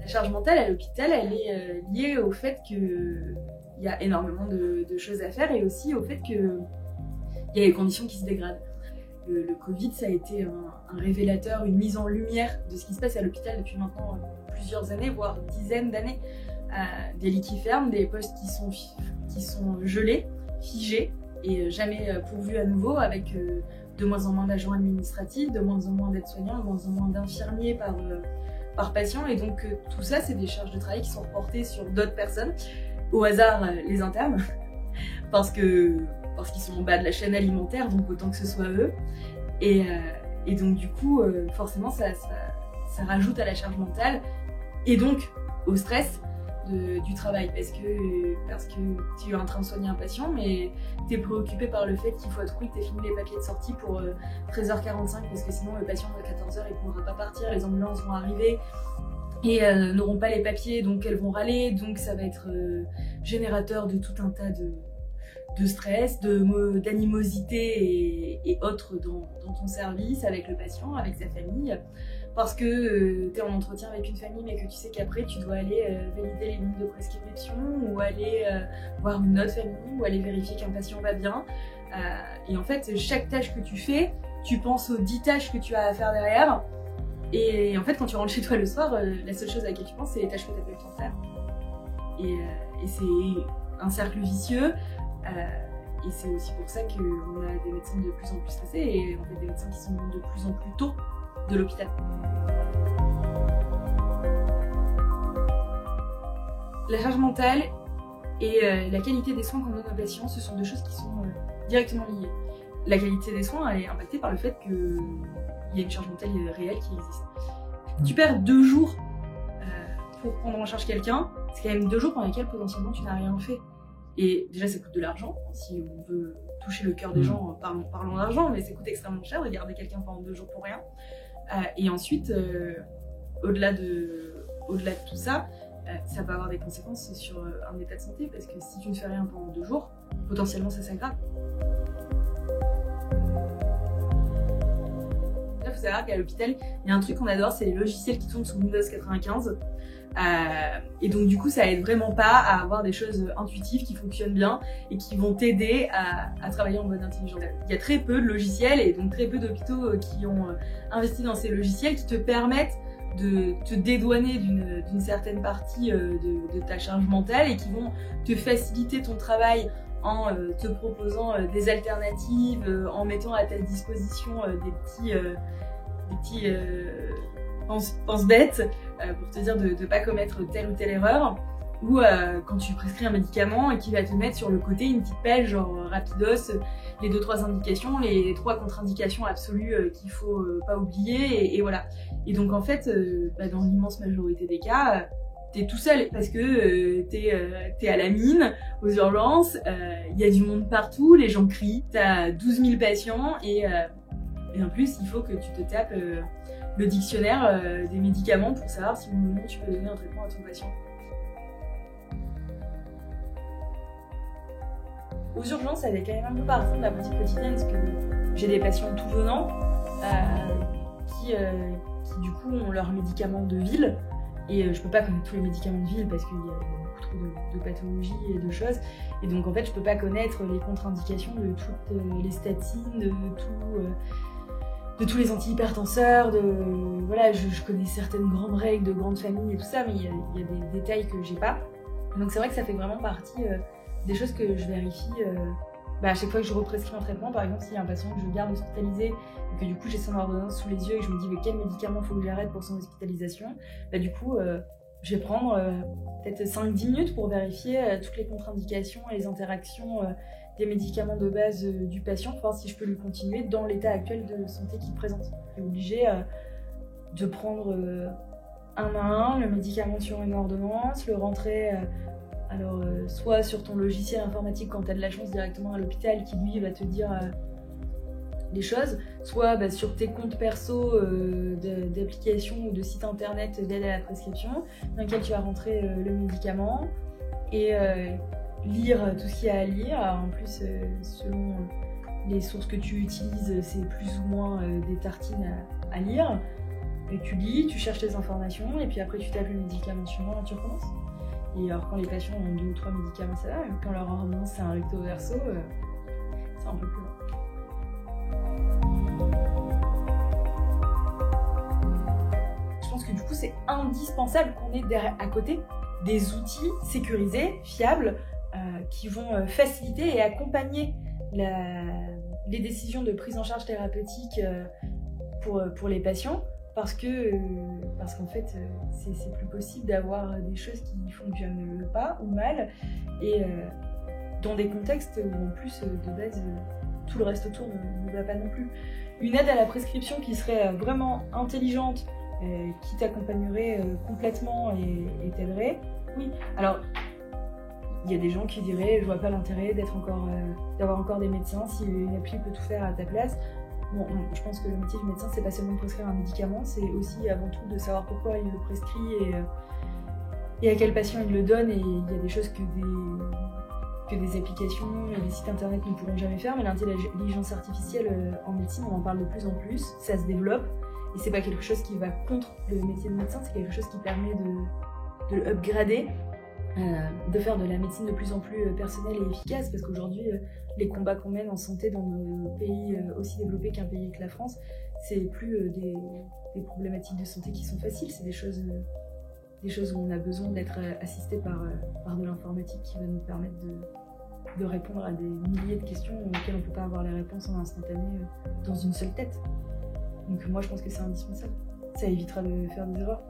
La charge mentale à l'hôpital, elle est liée au fait qu'il y a énormément de choses à faire et aussi au fait qu'il y a les conditions qui se dégradent. Le Covid, ça a été un révélateur, une mise en lumière de ce qui se passe à l'hôpital depuis maintenant plusieurs années, voire dizaines d'années. Des lits qui ferment, des postes qui sont gelés, figés et jamais pourvus à nouveau, avec de moins en moins d'agents administratifs, de moins en moins d'aides-soignants, de moins en moins d'infirmiers par patient. Et donc tout ça, c'est des charges de travail qui sont reportées sur d'autres personnes, au hasard les internes, parce qu'ils sont en bas de la chaîne alimentaire, donc autant que ce soit eux. Et donc du coup, forcément, ça rajoute à la charge mentale et donc au stress du travail, parce que tu es en train de soigner un patient, mais tu es préoccupé par le fait qu'il faut à tout prix que tu aies fini les papiers de sortie pour 13h45, parce que sinon le patient à 14h il ne pourra pas partir, les ambulances vont arriver et n'auront pas les papiers, donc elles vont râler, donc ça va être générateur de tout un tas de stress, d'animosité et autres dans ton service, avec le patient, avec sa famille, parce que tu es en entretien avec une famille mais que tu sais qu'après tu dois aller valider les lignes de prescription ou aller voir une autre famille ou aller vérifier qu'un patient va bien. Et en fait, chaque tâche que tu fais, tu penses aux 10 tâches que tu as à faire derrière. Et en fait, quand tu rentres chez toi le soir, la seule chose à laquelle tu penses, c'est les tâches que tu n'as pas eu le temps de faire. Et c'est un cercle vicieux. Et c'est aussi pour ça qu'on a des médecins de plus en plus stressés et on a des médecins qui sont de plus en plus tôt de l'hôpital. La charge mentale et la qualité des soins qu'on donne aux patients, ce sont deux choses qui sont directement liées. La qualité des soins, elle est impactée par le fait qu'il y a une charge mentale réelle qui existe. Tu perds 2 jours pour prendre en charge quelqu'un, c'est quand même 2 jours pendant lesquels potentiellement tu n'as rien fait. Et déjà, ça coûte de l'argent. Si on veut toucher le cœur des gens, parlons d'argent, mais ça coûte extrêmement cher de garder quelqu'un pendant 2 jours pour rien. Et ensuite, au-delà de tout ça, ça peut avoir des conséquences sur un état de santé, parce que si tu ne fais rien pendant 2 jours, potentiellement ça s'aggrave. Là, il faut savoir qu'à l'hôpital, il y a un truc qu'on adore, c'est les logiciels qui tournent sous Windows 95. Et donc du coup ça aide vraiment pas à avoir des choses intuitives qui fonctionnent bien et qui vont t'aider à travailler en mode intelligent. Il y a très peu de logiciels et donc très peu d'hôpitaux qui ont investi dans ces logiciels qui te permettent de te dédouaner d'une certaine partie de ta charge mentale et qui vont te faciliter ton travail en te proposant des alternatives, en mettant à ta disposition des petits pense bête pour te dire de ne pas commettre telle ou telle erreur, ou quand tu prescris un médicament et qu'il va te mettre sur le côté une petite page genre rapidos, les 2-3 indications, les 3 contre-indications absolues qu'il faut pas oublier, et voilà. Et donc en fait, dans l'immense majorité des cas, t'es tout seul parce que t'es à la mine, aux urgences, il y a du monde partout, les gens crient, t'as 12 000 patients et en plus il faut que tu te tapes le dictionnaire des médicaments pour savoir si au moment tu peux donner un traitement à ton patient. Aux urgences, ça fait quand même un peu partie de ma pratique quotidienne, parce que j'ai des patients tout venants qui du coup ont leurs médicaments de ville, et je peux pas connaître tous les médicaments de ville parce qu'il y a beaucoup trop de pathologies et de choses, et donc en fait je peux pas connaître les contre-indications de toutes les statines, de tous les antihypertenseurs, voilà, je connais certaines grandes règles de grandes familles et tout ça, mais il y a des détails que j'ai pas. Donc c'est vrai que ça fait vraiment partie des choses que je vérifie à chaque fois que je represcris un traitement. Par exemple, s'il y a un patient que je garde hospitalisé et que du coup j'ai son ordonnance sous les yeux et que je me dis mais quel médicament faut que j'arrête pour son hospitalisation, du coup je vais prendre peut-être 5-10 minutes pour vérifier toutes les contre-indications et les interactions des médicaments de base du patient pour voir si je peux lui continuer dans l'état actuel de santé qu'il présente. Je suis obligée de prendre un à un le médicament sur une ordonnance, le rentrer soit sur ton logiciel informatique quand tu as de la chance directement à l'hôpital qui lui va te dire les choses, soit sur tes comptes perso d'applications ou de sites internet d'aide à la prescription dans lesquels tu vas rentrer le médicament et lire tout ce qu'il y a à lire. En plus, selon les sources que tu utilises, c'est plus ou moins des tartines à lire. Et tu lis, tu cherches les informations, et puis après tu tapes le médicament suivant et tu recommences. Et alors quand les patients ont 2 ou 3 médicaments, ça va, mais quand leur ordonnance c'est un recto verso, c'est un peu plus long. Je pense que du coup c'est indispensable qu'on ait à côté des outils sécurisés, fiables, qui vont faciliter et accompagner les décisions de prise en charge thérapeutique pour les patients, parce qu'en fait c'est plus possible d'avoir des choses qui fonctionnent pas ou mal, et dans des contextes où en plus de base tout le reste autour ne va pas non plus. Une aide à la prescription qui serait vraiment intelligente, qui t'accompagnerait complètement et t'aiderait, oui. Alors il y a des gens qui diraient je vois pas l'intérêt d'avoir encore des médecins si une appli peut tout faire à ta place. Bon, je pense que le métier du médecin c'est pas seulement de prescrire un médicament, c'est aussi avant tout de savoir pourquoi il le prescrit et à quel patient il le donne, et il y a des choses que des applications et des sites internet ne pourront jamais faire, mais l'intelligence artificielle en médecine on en parle de plus en plus, ça se développe, et c'est pas quelque chose qui va contre le métier de médecin, c'est quelque chose qui permet de le upgrader, de faire de la médecine de plus en plus personnelle et efficace, parce qu'aujourd'hui les combats qu'on mène en santé dans nos pays aussi développés qu'un pays que la France, c'est plus des problématiques de santé qui sont faciles, c'est des choses où on a besoin d'être assisté par de l'informatique qui va nous permettre de répondre à des milliers de questions auxquelles on ne peut pas avoir les réponses en instantané dans une seule tête. Donc moi je pense que c'est indispensable, ça évitera de faire des erreurs.